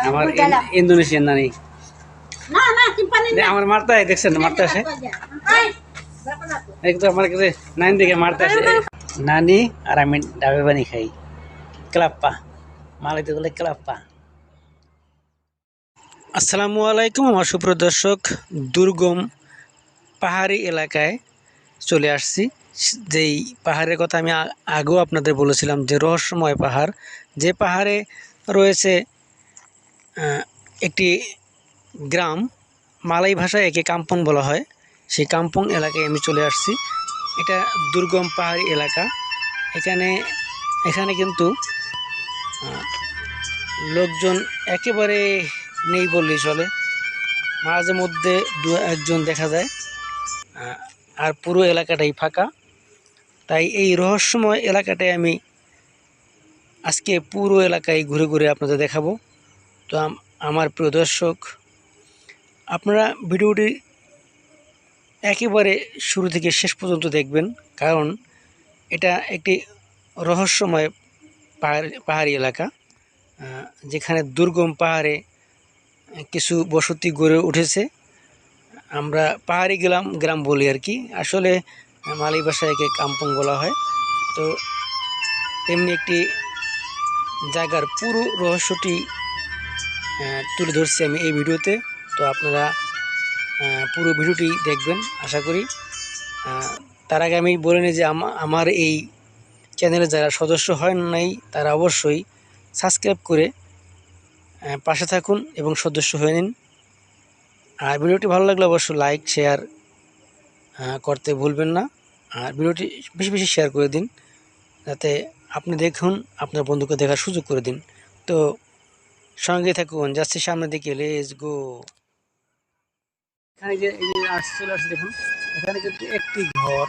আমার ইন্দোনেশিয়ান নানি আমার মারতে হয়, দেখছেন মারতে আসে একটু আমার কাছে নানি দিকে মারতে আসে নানি আর আমি ডাবে পানি খাই ক্লাপ্পা মালাইতে বলে ক্লাপ্পা। আসসালামু আলাইকুম আমার সুপ্রদর্শক, দুর্গম পাহাড়ি এলাকায় চলে আসছি। যেই পাহাড়ের কথা আমি আগেও আপনাদের বলেছিলাম যে রহস্যময় পাহাড়, যে পাহাড়ে রয়েছে একটি গ্রাম, মালাই ভাষায় একে কাম্পং বলা হয়। সেই কাম্পং এলাকায় আমি চলে আসছি। এটা দুর্গম পাহাড়ি এলাকা। এখানে কিন্তু লোকজন একেবারে নেই বললেই চলে, মাঝে মধ্যে দু একজন দেখা যায়, আর পুরো এলাকাটাই ফাঁকা। তাই এই রহস্যময় এলাকাটায় আমি আজকে পুরো এলাকায় ঘুরে ঘুরে আপনাদের দেখাবো। তো আমার প্রিয় দর্শক, আপনারা ভিডিওটি একেবারে শুরু থেকে শেষ পর্যন্ত দেখবেন, কারণ এটা একটি রহস্যময় পাহাড়ি এলাকা, যেখানে দুর্গম পাহাড়ে কিছু বসতি গড়ে উঠেছে। আমরা পাহাড়ি গ্রাম বলি আর কি, আসলে মালয় ভাষায় একে কাম্পং বলা হয়। তো তেমনি একটি জায়গার পুরো রহস্যটি তুলে ধরছি আমি এই ভিডিওতে। তো আপনারা পুরো ভিডিওটি দেখবেন আশা করি। তার আগে আমি বলে নিই যে আমার এই চ্যানেলে যারা সদস্য হয় নাই তারা অবশ্যই সাবস্ক্রাইব করে পাশে থাকুন এবং সদস্য হয়ে নিন। আর ভিডিওটি ভালো লাগলে অবশ্যই লাইক শেয়ার করতে ভুলবেন না। আর ভিডিওটি বেশি বেশি শেয়ার করে দিন, যাতে আপনি দেখুন, আপনার বন্ধুকে দেখার সুযোগ করে দিন। তো সঙ্গে থাকুন, যাচ্ছি সামনের দিকে, লেটস গো। এখানে যে চলে আসছে দেখুন, এখানে কিন্তু একটি ঘর,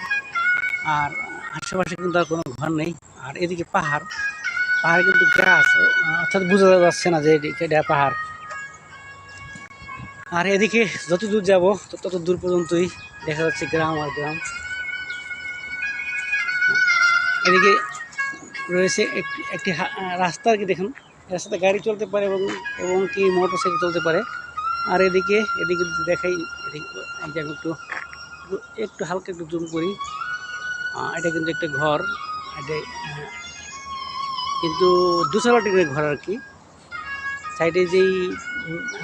আর আশেপাশে কিন্তু আর কোনো ঘর নেই। আর এদিকে পাহাড় কিন্তু গাছ, অর্থাৎ বোঝা যাচ্ছে না যে এটা পাহাড়। আর এদিকে যত দূর যাব তত দূর পর্যন্তই দেখা যাচ্ছে গ্রাম আর গ্রাম। এদিকে রয়েছে একটি রাস্তা আর কি, দেখুন রাস্তাতে গাড়ি চলতে পারে এবং কি মোটরসাইকেল চলতে পারে। আর এদিকে দেখাই, এদিকে আমি একটু হালকা একটু জুম করি। এটা কিন্তু একটা ঘর, এটা কিন্তু দুতলা টিনের ঘর আর কি। সাইডে যেই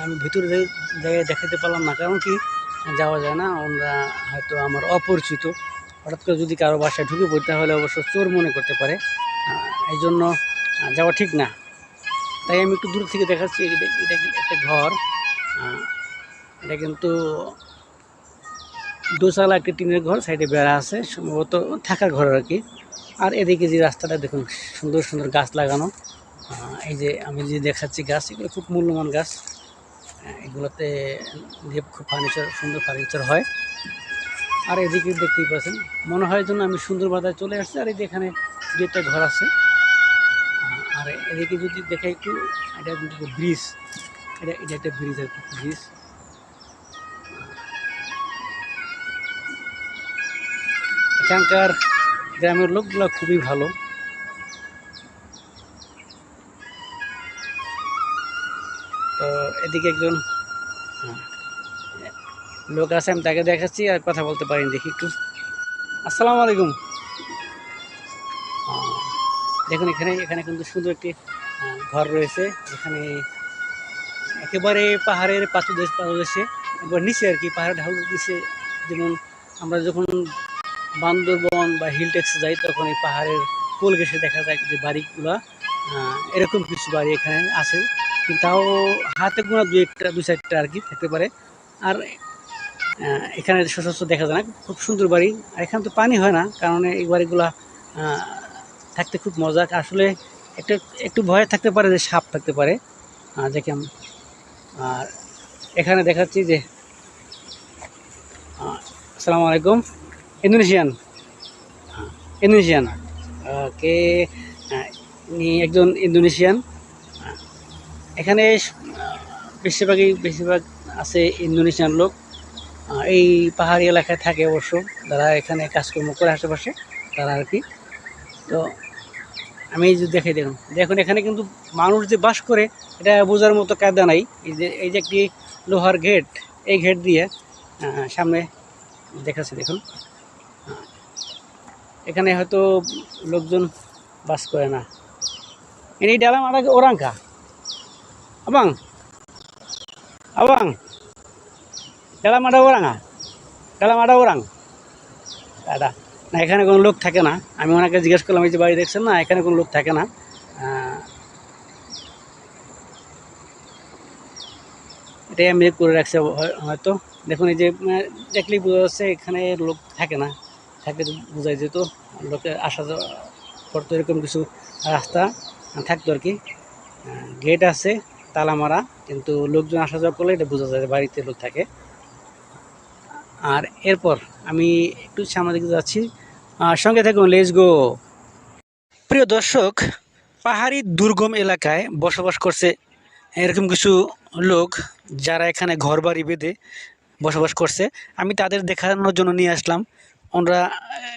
আমি ভিতরে জায়গায় দেখাতে পারলাম না, কারণ কি যাওয়া যায় না, ওনারা হয়তো আমার অপরিচিত। হঠাৎ করে যদি কারো বাসায় ঢুকে পড়তে হলে অবশ্য চোর মনে করতে পারে, এই জন্য যাওয়া ঠিক না। তাই আমি একটু দূর থেকে দেখাচ্ছি। এটা একটা ঘর, এটা কিন্তু দোতলা একটি টিনের ঘর, সাইডে বেড়া আছে, সম্ভবত থাকার ঘর আর কি। আর এদিকে যে রাস্তাটা দেখুন, সুন্দর সুন্দর গাছ লাগানো। এই যে আমি যে দেখাচ্ছি গাছ, এগুলো খুব মূল্যবান গাছ, এগুলোতে দিয়ে খুব সুন্দর ফার্নিচার হয়। আর এদিকে দেখতেই পাচ্ছেন, মনে হয় যেন আমি সুন্দর বাজারে চলে আসছি। আর এই যে এখানে দু একটা ঘর আছে। আর এদিকে যদি দেখে একটু, এটা কিন্তু ব্রিজ, এটা একটা ব্রিজ আর কি, ব্রিজ। এখানকার গ্রামের লোকগুলো খুবই ভালো। তো এদিকে একজন লোক আছে, আমি তাকে দেখাচ্ছি আর কথা বলতে পারিনি, দেখি একটু। আসসালামু আলাইকুম। দেখুন এখানে কিন্তু সুন্দর একটি ঘর রয়েছে, এখানে একেবারে পাহাড়ের পাদদেশে একবার নিচে আর কি, পাহাড়ের ঢাল নিচে। যেমন আমরা যখন বান্দরবন বা হিল ট্যাক্সে যাই, তখন এই পাহাড়ের কোল ঘেঁষে দেখা যায় যে বাড়িগুলো, এরকম কিছু বাড়ি এখানে আছে, কিন্তু তাও হাতে গোনা দু চারটা আর কি থাকতে পারে। আর এখানে সশস্ত্র দেখা যায় না, খুব সুন্দর বাড়ি। আর এখানে তো পানি হয় না, কারণ এই বাড়িগুলা থাকতে খুব মজা। আসলে একটু ভয় থাকতে পারে যে সাপ থাকতে পারে, দেখে। আর এখানে দেখাচ্ছি যে আসসালামু আলাইকুম, ইন্দোনেশিয়ান কে একজন ইন্দোনেশিয়ান। এখানে বেশিরভাগ আছে ইন্দোনেশিয়ান লোক। এই পাহাড়ি এলাকায় থাকে অবশ্য, যারা এখানে কাজকর্ম করে আশেপাশে তারা আর কি। তো আমি এই যে দেখাই, দেখুন দেখুন এখানে কিন্তু মানুষ যে বাস করে এটা বোঝার মতো কায়দা নাই। এই যে একটি লোহার গেট, এই গেট দিয়ে সামনে দেখাচ্ছে দেখুন। এখানে হয়তো লোকজন বাস করে না। ini dalam ada orang kah? Abang, abang, dalam ada orang ah? dalam ada orang? ada না, এখানে কোনো লোক থাকে না। আমি ওনাকে জিজ্ঞেস করলাম, এই যে বাড়ি দেখছেন না, এখানে কোনো লোক থাকে না। এটাই আমি করে রাখছি হয়তো। দেখুন এই যে দেখলেই বোঝা যাচ্ছে এখানে লোক থাকে না, থাকলে তো বোঝাই যেত লোকের আসা যাওয়া করতো, এরকম কিছু রাস্তা থাকতো আর কি। গেট আছে তালা মারা, কিন্তু লোকজন আসা যাওয়া করলে এটা বোঝা যায় বাড়িতে লোক থাকে। আর এরপর আমি একটু সামনের দিকে যাচ্ছি, সঙ্গে থাকুন, লেটস গো। প্রিয় দর্শক, পাহাড়ি দুর্গম এলাকায় বসবাস করছে এরকম কিছু লোক, যারা এখানে ঘর বাড়ি বেঁধে বসবাস করছে। আমি তাদের দেখানোর জন্য নিয়ে আসলাম। ওনারা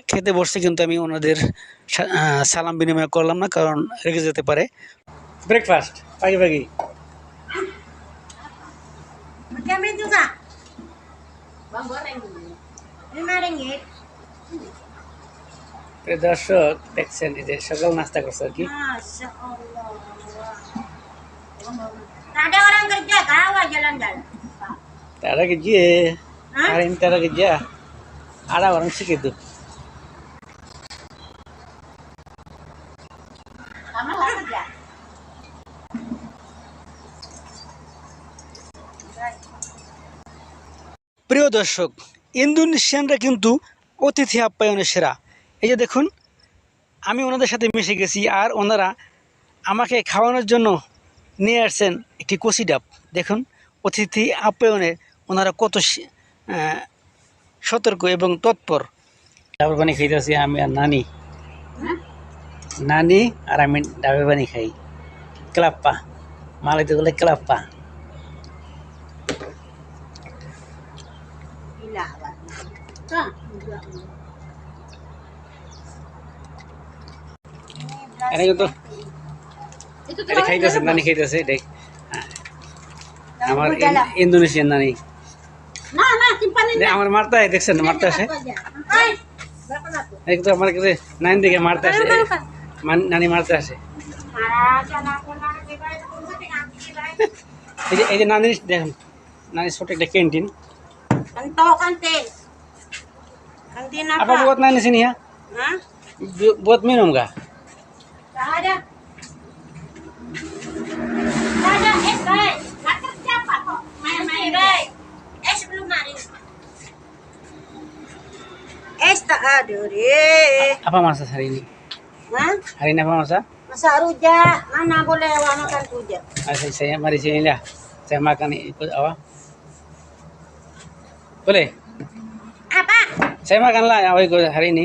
খেতে বসছে, কিন্তু আমি ওনাদের সালাম বিনিময় করলাম না, কারণ রেগে যেতে পারে। ব্রেকফাস্ট পাগি পাগি Kami juga. Bang goreng. RM5. প্রিয় দর্শক, দেখছেন এই যে সকাল নাস্তা করছে আর কি। Masya Allah. Tak ada orang kerja, kau jalan-jalan. তারা kerja, hari ini taruh kerja, ada orang segitu. Kamu nggak kerja? প্রিয় দর্শক, ইন্দোনেশিয়ানরা কিন্তু অতিথি আপ্যায়নের সেরা। এই যে দেখুন, আমি ওনাদের সাথে মিশে গেছি, আর ওনারা আমাকে খাওয়ানোর জন্য নিয়ে আসছেন একটি কচি ডাব। দেখুন অতিথি আপ্যায়নে ওনারা কত সতর্ক এবং তৎপর। ডাবের পানি খাইতেছি আমি আর নানি, নানি আর আমি ডাবের পানি খাই। ক্লাপ্পা, মালাইতে বলে ক্লাপ্পা। এটা কিন্তু এটা খাইতেছে, নানি খাইতেছে এটাই। আমার ইন্দোনেশিয়ান নানি। আমার মারতে হয়, দেখছেন মারতে আসে। তো আমার কাছে নানি দিকে মারতে আসে, নানি মারতে আসে। এই যে নানি দেখুন, নানি ছোট একটা canteen. Kantin Apa buat nani sini ya? Hah? Buat minum kah? Tak ada. Tak ada es, baik. Tak kerja apa kok. Main-main, baik. Es belum hari. Es tak ada, deh. Apa masak hari ini? Hah? Hari ini apa masak? Masak rujak. Mana boleh awak makan rujak? Saya mari sini lah. Saya makan ikut awak. Boleh? Apa? Saya makan lah awak ikut hari ini.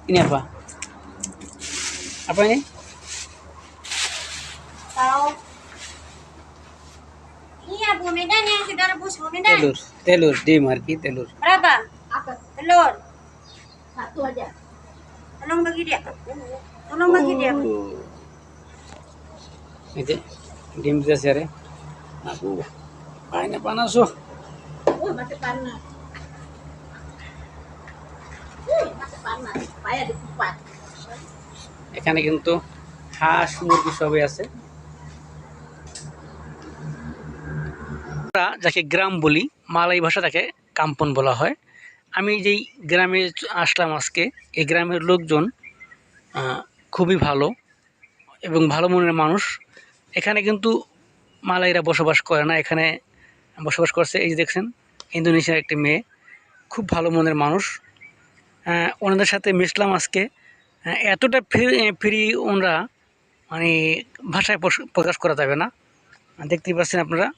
Ini apa? Apa ini? Tahu. Iya, Bu Medan yang sudah rebus Bu Medan. Telur di market telur. Berapa? Apa? Telur. Satu aja. Tolong bagi dia. Tolong bagi dia. Itu diam bisa sih. Aku panas panas tuh. Masih panas. Masih panas. Supaya dikupat. এখানে কিন্তু হাঁস মুরগি সবই আছে। আমরা যাকে গ্রাম বলি, মালয় ভাষা তাকে কাম্পন বলা হয়। আমি যেই গ্রামে আসলাম আজকে, এই গ্রামের লোকজন খুবই ভালো এবং ভালো মনের মানুষ। এখানে কিন্তু মালাইরা বসবাস করে না, এখানে বসবাস করছে এই যে দেখছেন ইন্দোনেশিয়ার একটি মেয়ে, খুব ভালো মনের মানুষ। ওনাদের সাথে মিশলাম আজকে, এতটা ফ্রি ওনারা, মানে ভাষায় প্রকাশ করা যাবে না, দেখতেই পাচ্ছেন আপনারা।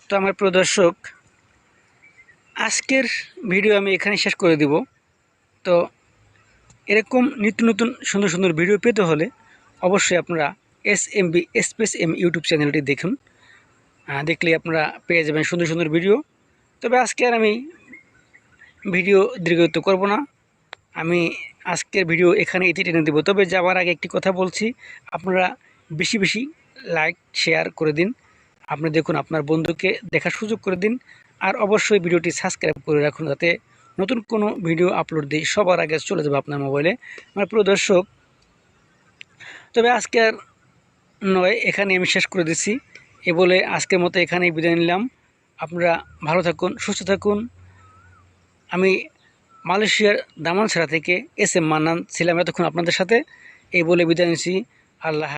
তো আমার প্রিয় দর্শক, আজকের ভিডিও আমি এখানে শেষ করে দিব। তো এরকম নিত্য নতুন সুন্দর সুন্দর ভিডিও পেতে হলে অবশ্যই আপনারা SMB স্পেস M ইউটিউব চ্যানেলটি দেখুন, দেখলে আপনারা পেয়ে যাবেন সুন্দর সুন্দর ভিডিও। তবে আজকে আর আমি ভিডিও দীর্ঘায়িত করব না, আমি আজকের ভিডিও এখানে এটি টেনে দেবো। তবে যাওয়ার আগে একটি কথা বলছি, আপনারা বেশি বেশি লাইক শেয়ার করে দিন। আপনি দেখুন, আপনার বন্ধুকে দেখার সুযোগ করে দিন। আর অবশ্যই ভিডিওটি সাবস্ক্রাইব করে রাখুন, যাতে নতুন কোনো ভিডিও আপলোড দিই সবার আগে চলে যাবে আপনার মোবাইলে। আমার প্রিয় দর্শক, তবে আজকে আর নয়, এখানে আমি শেষ করে দিচ্ছি। এ বলে আজকের মতো এখানেই বিদায় নিলাম। আপনারা ভালো থাকুন, সুস্থ থাকুন। আমি মালয়েশিয়ার দামানছড়া থেকে এস এম মান্নান ছিলাম এতক্ষণ আপনাদের সাথে। এই বলে বিদায় নিচ্ছি। আল্লাহ।